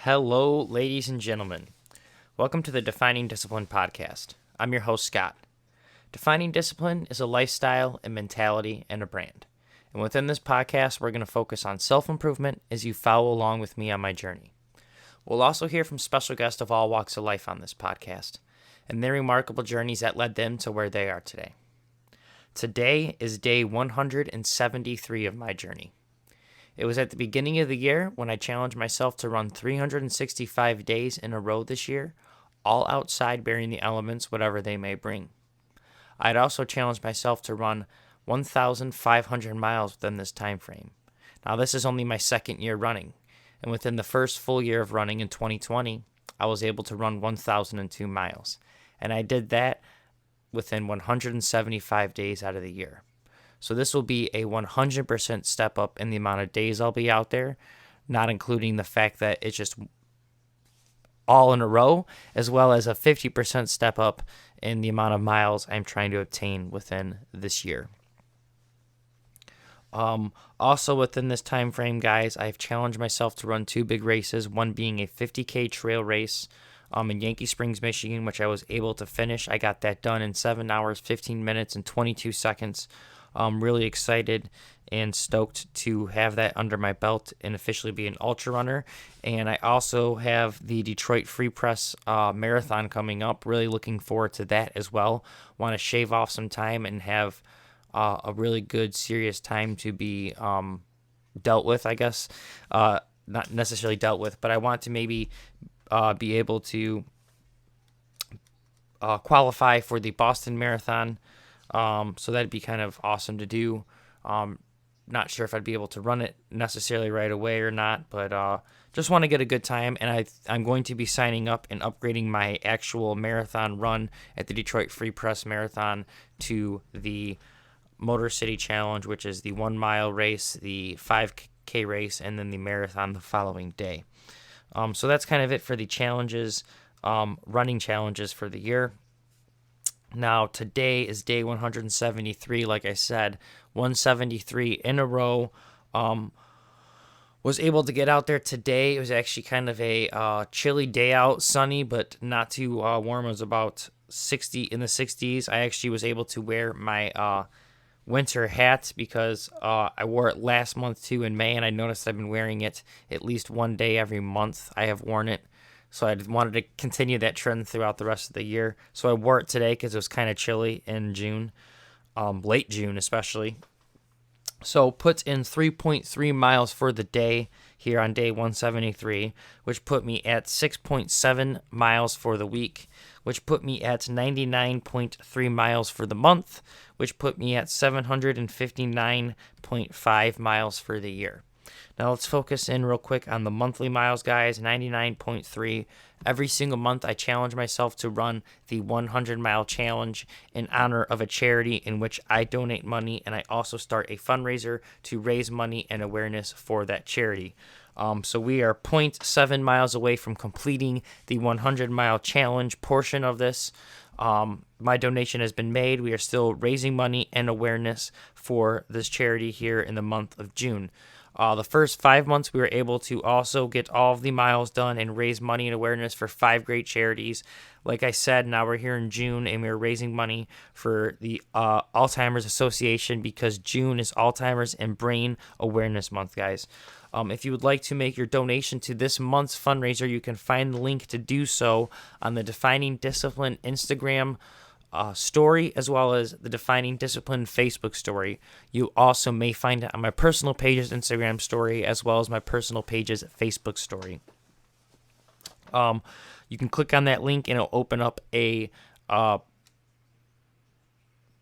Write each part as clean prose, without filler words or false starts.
Hello, ladies and gentlemen. Welcome to the Defining Discipline podcast. I'm your host, Scott. Defining discipline is a lifestyle, a mentality, and a brand. And within this podcast, we're going to focus on self-improvement as you follow along with me on my journey. We'll also hear from special guests of all walks of life on this podcast and their remarkable journeys that led them to where they are today. Today is day 173 of my journey. It was at the beginning of the year when I challenged myself to run 365 days in a row this year, all outside bearing the elements, whatever they may bring. I had also challenged myself to run 1,500 miles within this time frame. Now, this is only my second year running, and within the first full year of running in 2020, I was able to run 1,002 miles, and I did that within 175 days out of the year. So this will be a 100% step up in the amount of days I'll be out there, not including the fact that it's just all in a row, as well as a 50% step up in the amount of miles I'm trying to obtain within this year. Also within this time frame, guys, I've challenged myself to run two big races, one being a 50K trail race in Yankee Springs, Michigan, which I was able to finish. I got that done in 7 hours, 15 minutes, and 22 seconds. I'm really excited and stoked to have that under my belt and officially be an ultra runner. And I also have the Detroit Free Press Marathon coming up. Really looking forward to that as well. Want to shave off some time and have a really good, serious time to be dealt with, I guess. Not necessarily dealt with, but I want to maybe be able to qualify for the Boston Marathon. So that'd be kind of awesome to do. Not sure if I'd be able to run it necessarily right away or not, but just want to get a good time. And I'm going to be signing up and upgrading my actual marathon run at the Detroit Free Press Marathon to the Motor City Challenge, which is the 1 mile race, the 5K race, and then the marathon the following day. So that's kind of it for the challenges, running challenges for the year. Now, today is day 173, like I said, 173 in a row. Was able to get out there today. It was actually kind of a chilly day out, sunny, but not too warm. It was about 60 in the 60s. I actually was able to wear my winter hat because I wore it last month too in May, and I noticed I've been wearing it at least one day every month. I have worn it. So I wanted to continue that trend throughout the rest of the year. So I wore it today because it was kind of chilly in June, late June especially. So put in 3.3 miles for the day here on day 173, which put me at 6.7 miles for the week, which put me at 99.3 miles for the month, which put me at 759.5 miles for the year. Now let's focus in real quick on the monthly miles, guys. 99.3. Every single month I challenge myself to run the 100-mile challenge in honor of a charity in which I donate money, and I also start a fundraiser to raise money and awareness for that charity. So we are 0.7 miles away from completing the 100-mile challenge portion of this. My donation has been made. We are still raising money and awareness for this charity here in the month of June. The first 5 months, we were able to also get all of the miles done and raise money and awareness for 5 great charities. Like I said, now we're here in June, and we're raising money for the Alzheimer's Association because June is Alzheimer's and Brain Awareness Month, guys. If you would like to make your donation to this month's fundraiser, you can find the link to do so on the Defining Discipline Instagram story, as well as the Defining Discipline Facebook story. You also may find it on my personal page's Instagram story, as well as my personal page's Facebook story. You can click on that link, and it'll open up the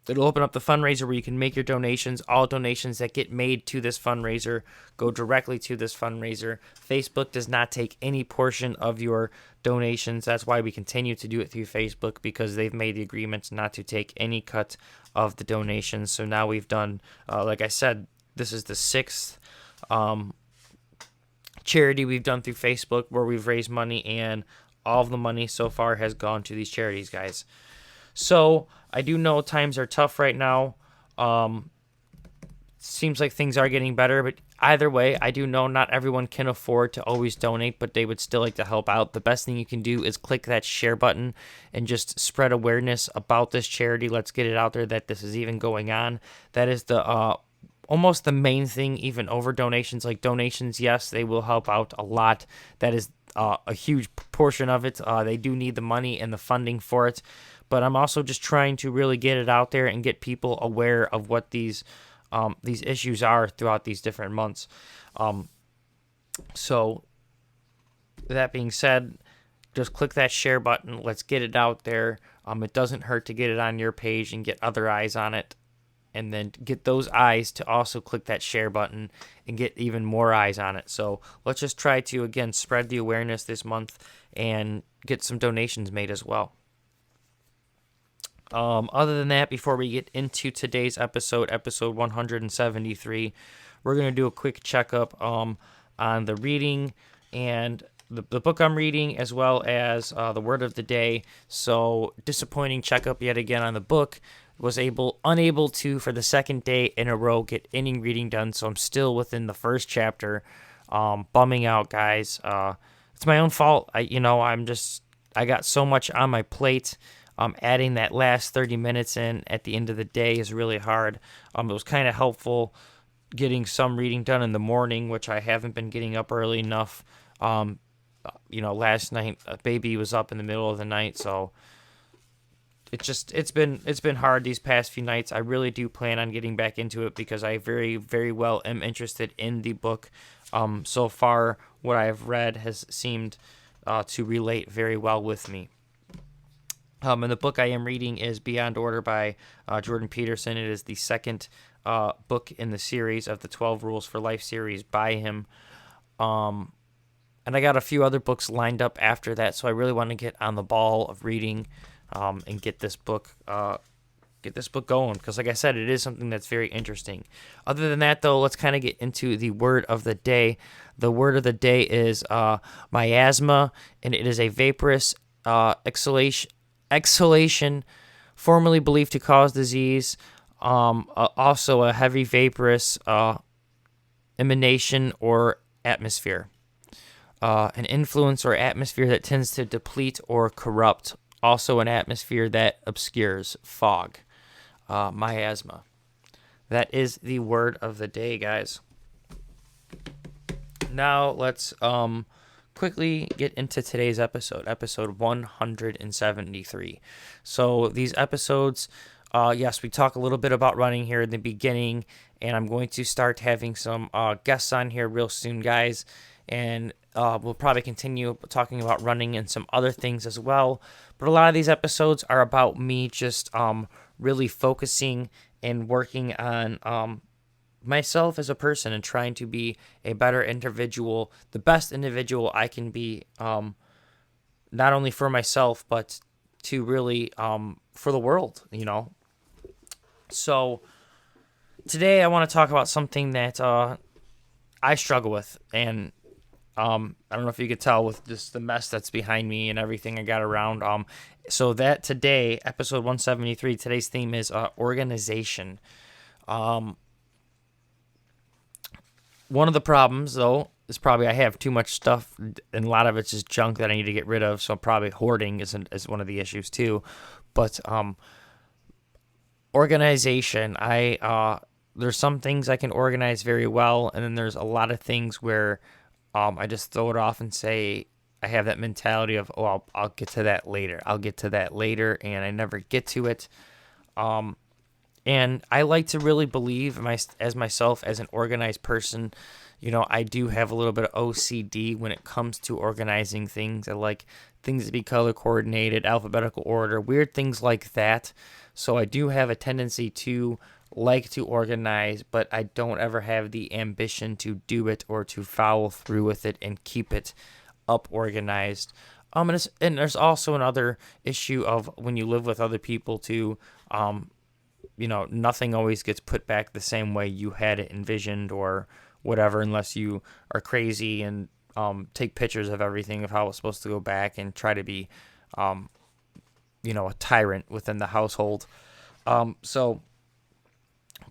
fundraiser where you can make your donations. All donations that get made to this fundraiser go directly to this fundraiser. Facebook does not take any portion of your donations. That's why we continue to do it through Facebook, because they've made the agreements not to take any cut of the donations. So now we've done, like I said, this is the 6th charity we've done through Facebook where we've raised money, and all of the money so far has gone to these charities, guys. So I do know times are tough right now. seems like things are getting better, but either way, I do know not everyone can afford to always donate, but they would still like to help out. The best thing you can do is click that share button and just spread awareness about this charity. Let's get it out there that this is even going on. That is the almost the main thing, even over donations. Like donations, yes, they will help out a lot. That is a huge portion of it. They do need the money and the funding for it, but I'm also just trying to really get it out there and get people aware of what these issues are throughout these different months. So that being said, just click that share button. Let's get it out there. It doesn't hurt to get it on your page and get other eyes on it, and then get those eyes to also click that share button and get even more eyes on it. So let's just try to, again, spread the awareness this month and get some donations made as well. Other than that, before we get into today's episode 173, we're going to do a quick checkup on the reading and the book I'm reading, as well as the word of the day. So, disappointing checkup yet again on the book. Was unable to, for the second day in a row, get any reading done, so I'm still within the first chapter. Bumming out, guys. It's my own fault. I got so much on my plate. Adding that last 30 minutes in at the end of the day is really hard. It was kind of helpful getting some reading done in the morning, which I haven't been getting up early enough. Last night a baby was up in the middle of the night, so it's been hard these past few nights. I really do plan on getting back into it because I very, very well am interested in the book. So far, what I've read has seemed to relate very well with me. And the book I am reading is Beyond Order by Jordan Peterson. It is the second book in the series of the 12 Rules for Life series by him. And I got a few other books lined up after that, so I really want to get on the ball of reading and get this book going, because like I said, it is something that's very interesting. Other than that, though, let's kind of get into the word of the day. The word of the day is miasma, and it is a vaporous exhalation formerly believed to cause disease, also a heavy vaporous emanation or atmosphere, an influence or atmosphere that tends to deplete or corrupt, also an atmosphere that obscures, fog, miasma. That is the word of the day, guys. Now let's quickly get into today's episode 173. So these episodes, yes, we talk a little bit about running here in the beginning, and I'm going to start having some guests on here real soon, guys, and we'll probably continue talking about running and some other things as well. But a lot of these episodes are about me just really focusing and working on myself as a person and trying to be a better individual, the best individual I can be, not only for myself, but to really for the world, So today I want to talk about something that I struggle with, and I don't know if you could tell with just the mess that's behind me and everything I got around. So that today, episode 173, today's theme is organization. One of the problems, though, is probably I have too much stuff, and a lot of it's just junk that I need to get rid of. So probably hoarding is one of the issues too. But organization, there's some things I can organize very well, and then there's a lot of things where I just throw it off and say I have that mentality of, I'll get to that later. I'll get to that later, and I never get to it. And I like to really believe myself as an organized person. I do have a little bit of OCD when it comes to organizing things. I like things to be color coordinated, alphabetical order, weird things like that. So I do have a tendency to like to organize, but I don't ever have the ambition to do it or to follow through with it and keep it up organized. And there's also another issue of when you live with other people too. Nothing always gets put back the same way you had it envisioned or whatever, unless you are crazy and take pictures of everything of how it's supposed to go back and try to be, a tyrant within the household. So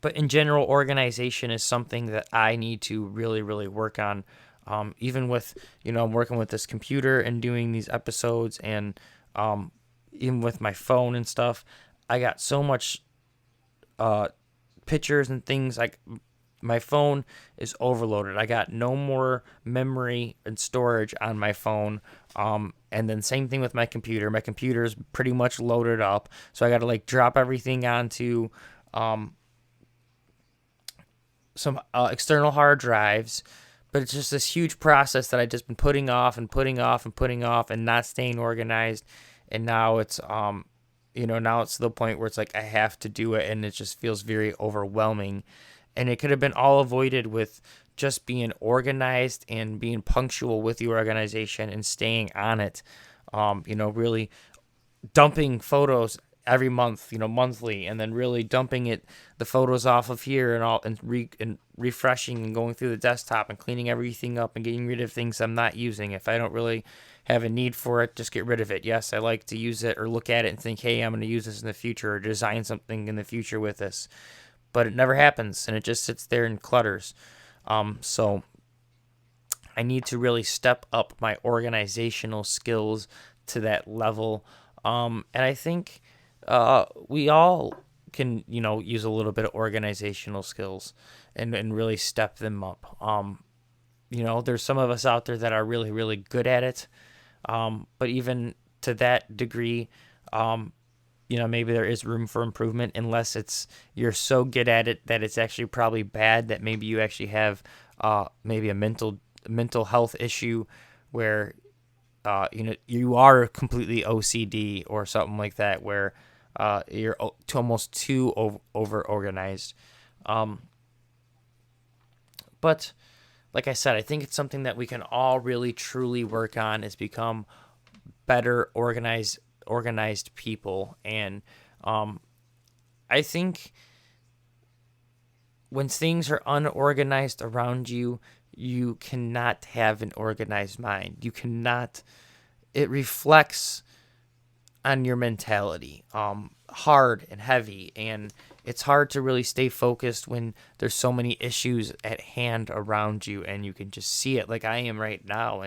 But in general, organization is something that I need to really, really work on. Even with, I'm working with this computer and doing these episodes, and even with my phone and stuff, I got so much pictures and things. Like, my phone is overloaded. I got no more memory and storage on my phone. And then same thing with my computer. My computer is pretty much loaded up, so I got to like drop everything onto some external hard drives. But it's just this huge process that I just been putting off and putting off and putting off and not staying organized. And now it's now it's to the point where it's like I have to do it, and it just feels very overwhelming. And it could have been all avoided with just being organized and being punctual with your organization and staying on it. Really dumping photos every month, monthly, and then really dumping the photos off of here and all, and refreshing and going through the desktop and cleaning everything up and getting rid of things I'm not using. If I don't really have a need for it, just get rid of it. Yes, I like to use it or look at it and think, hey, I'm going to use this in the future or design something in the future with this. But it never happens, and it just sits there and clutters. So I need to really step up my organizational skills to that level. And I think we all can, use a little bit of organizational skills and really step them up. There's some of us out there that are really, really good at it. But even to that degree, maybe there is room for improvement, unless you're so good at it that it's actually probably bad, that maybe you actually have maybe a mental health issue where you are completely OCD or something like that, where you're almost too over organized. But like I said, I think it's something that we can all really truly work on, is become better organized people. And I think when things are unorganized around you, you cannot have an organized mind. You cannot. It reflects on your mentality, hard and heavy, and it's hard to really stay focused when there's so many issues at hand around you, and you can just see it, like I am right now.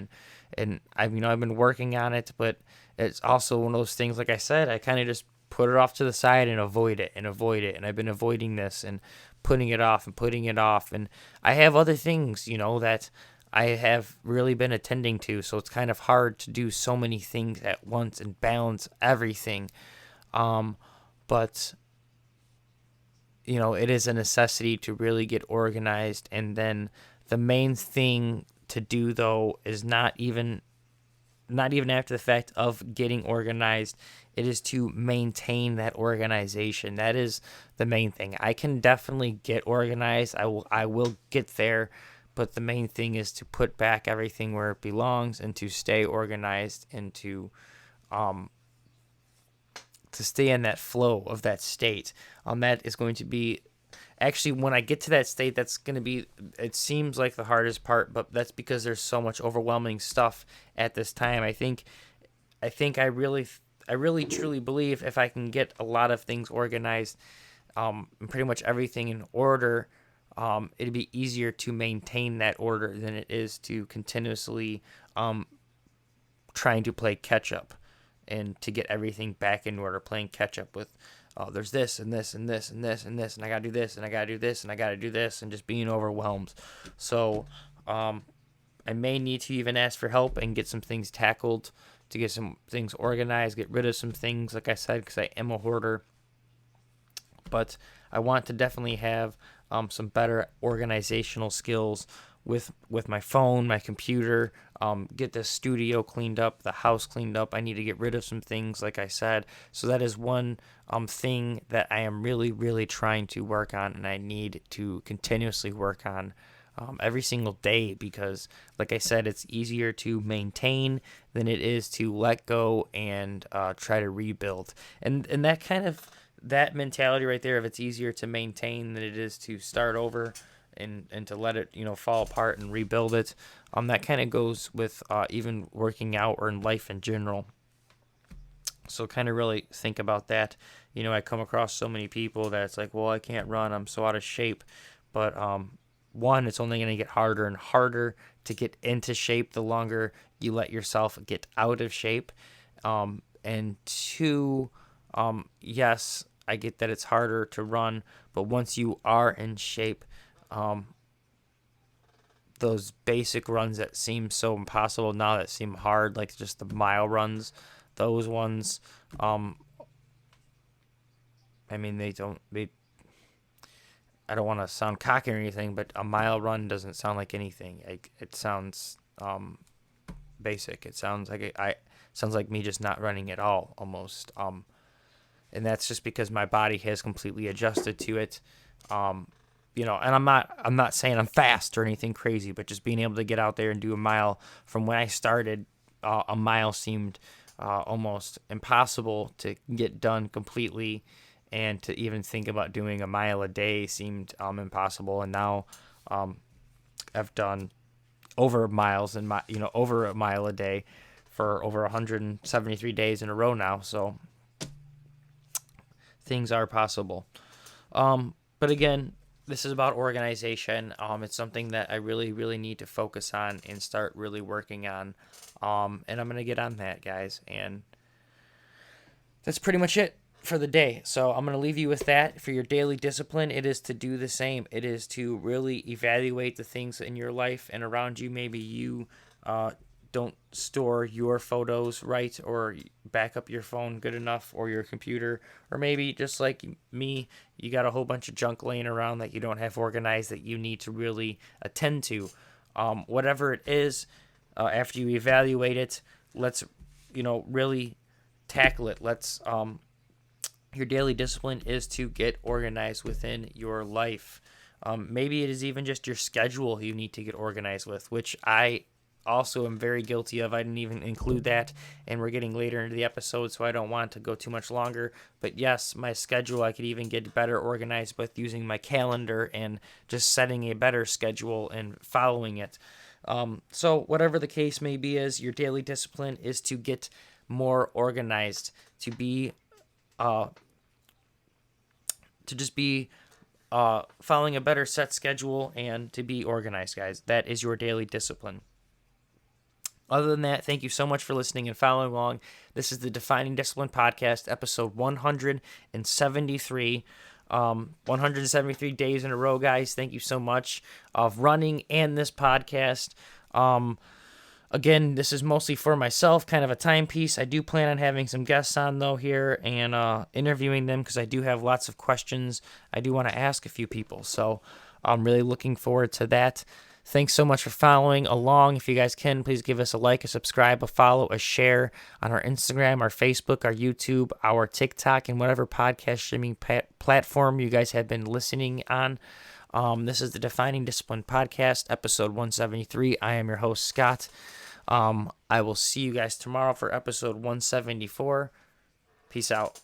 And I've been working on it, but it's also one of those things, like I said, I kind of just put it off to the side and avoid it, and I've been avoiding this and putting it off, and I have other things, that I have really been attending to, so it's kind of hard to do so many things at once and balance everything. But it is a necessity to really get organized. And then the main thing to do, though, is not even after the fact of getting organized, it is to maintain that organization. That is the main thing. I can definitely get organized. I will get there, but the main thing is to put back everything where it belongs and to stay organized and to stay in that flow of that state. That is going to be, actually, when I get to that state, that's going to be, it seems like the hardest part, but that's because there's so much overwhelming stuff at this time. I think I really truly believe if I can get a lot of things organized, and pretty much everything in order, it'd be easier to maintain that order than it is to continuously trying to play catch up and to get everything back in order, playing catch up with, there's this and this and this and this and this, and I gotta do this and I gotta do this and I gotta do this, and just being overwhelmed. So I may need to even ask for help and get some things tackled, to get some things organized, get rid of some things, like I said, because I am a hoarder. But I want to definitely have some better organizational skills with my phone, my computer, get the studio cleaned up, the house cleaned up. I need to get rid of some things, like I said. So that is one thing that I am really, really trying to work on, and I need to continuously work on every single day, because, like I said, it's easier to maintain than it is to let go and try to rebuild. And that kind of, that mentality right there, if it's easier to maintain than it is to start over and to let it, fall apart and rebuild it, that kind of goes with even working out or in life in general. So kind of really think about that. I come across so many people that it's like, well, I can't run, I'm so out of shape. But one, it's only going to get harder and harder to get into shape the longer you let yourself get out of shape. And two, yes, I get that it's harder to run, but once you are in shape, those basic runs that seem so impossible now, that seem hard, like just the mile runs, those ones, I mean, I don't want to sound cocky or anything, but a mile run doesn't sound like anything. It sounds basic. It sounds like sounds like me just not running at all, almost. And that's just because my body has completely adjusted to it. And I'm not saying I'm fast or anything crazy, but just being able to get out there and do a mile. From when I started, a mile seemed almost impossible to get done completely, and to even think about doing a mile a day seemed impossible. And now I've done over miles and over a mile a day for over 173 days in a row now. So things are possible. But again, this is about organization. It's something that I really, really need to focus on and start really working on. And I'm going to get on that, guys. And that's pretty much it for the day. So I'm going to leave you with that. For your daily discipline, it is to do the same. It is to really evaluate the things in your life and around you. Maybe you don't store your photos right, or back up your phone good enough, or your computer, or maybe just like me, you got a whole bunch of junk laying around that you don't have organized that you need to really attend to. Whatever it is, after you evaluate it, let's really tackle it. Let's your daily discipline is to get organized within your life. Maybe it is even just your schedule you need to get organized with, which I also am very guilty of. I didn't even include that, and we're getting later into the episode, so I don't want to go too much longer. But yes, my schedule, I could even get better organized with using my calendar and just setting a better schedule and following it. So whatever the case may be, is your daily discipline is to get more organized, to be to just be following a better set schedule, and to be organized, guys. That is your daily discipline. Other than that, thank you so much for listening and following along. This is the Defining Discipline Podcast, episode 173. 173 days in a row, guys. Thank you so much of running and this podcast. Again, this is mostly for myself, kind of a timepiece. I do plan on having some guests on, though, here, and interviewing them, because I do have lots of questions I do want to ask a few people. So I'm really looking forward to that. Thanks so much for following along. If you guys can, please give us a like, a subscribe, a follow, a share on our Instagram, our Facebook, our YouTube, our TikTok, and whatever podcast streaming platform you guys have been listening on. This is the Defining Discipline Podcast, episode 173. I am your host, Scott. I will see you guys tomorrow for episode 174. Peace out.